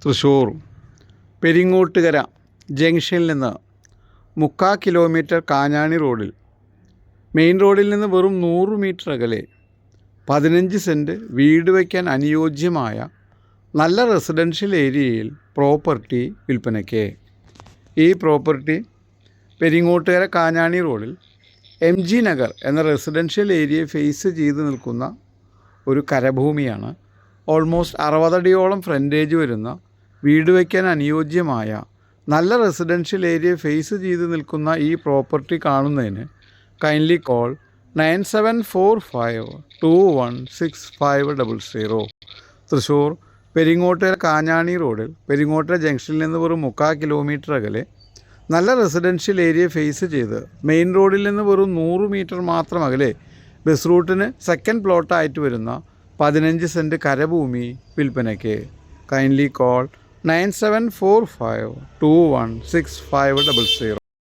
തൃശ്ശൂർ പെരിങ്ങോട്ടുകര ജംഗ്ഷനിൽ നിന്ന് 3/4 കിലോമീറ്റർ കാഞ്ഞാണി റോഡിൽ മെയിൻ റോഡിൽ നിന്ന് വെറും 100 മീറ്റർ അകലെ 15 സെൻറ്റ് വീട് വയ്ക്കാൻ അനുയോജ്യമായ നല്ല റെസിഡൻഷ്യൽ ഏരിയയിൽ പ്രോപ്പർട്ടി വിൽപ്പനയ്ക്ക്. ഈ പ്രോപ്പർട്ടി പെരിങ്ങോട്ടുകര കാഞ്ഞാണി റോഡിൽ MG നഗർ എന്ന റെസിഡൻഷ്യൽ ഏരിയയെ ഫേസ് ചെയ്ത് നിൽക്കുന്ന ഒരു കരഭൂമിയാണ്. ഓൾമോസ്റ്റ് 60 അടിയോളം ഫ്രണ്ടേജ് വരുന്ന വീട് വയ്ക്കാൻ അനുയോജ്യമായ നല്ല റെസിഡൻഷ്യൽ ഏരിയ ഫേസ് ചെയ്ത് നിൽക്കുന്ന ഈ പ്രോപ്പർട്ടി കാണുന്നതിന് കൈൻഡ്ലി കോൾ 9745216500. തൃശ്ശൂർ പെരിങ്ങോട്ടുകര കാഞ്ഞാണി റോഡിൽ പെരിങ്ങോട്ടുകര ജംഗ്ഷനിൽ നിന്ന് വെറും 3/4 കിലോമീറ്റർ അകലെ നല്ല റെസിഡൻഷ്യൽ ഏരിയ ഫേസ് ചെയ്ത് മെയിൻ റോഡിൽ നിന്ന് വെറും 100 മീറ്റർ മാത്രം അകലെ ബസ് റൂട്ടിന് സെക്കൻഡ് പ്ലോട്ടായിട്ട് വരുന്ന 15 സെൻറ്റ് കരഭൂമി വിൽപ്പനയ്ക്ക്. Kindly call 9745216500.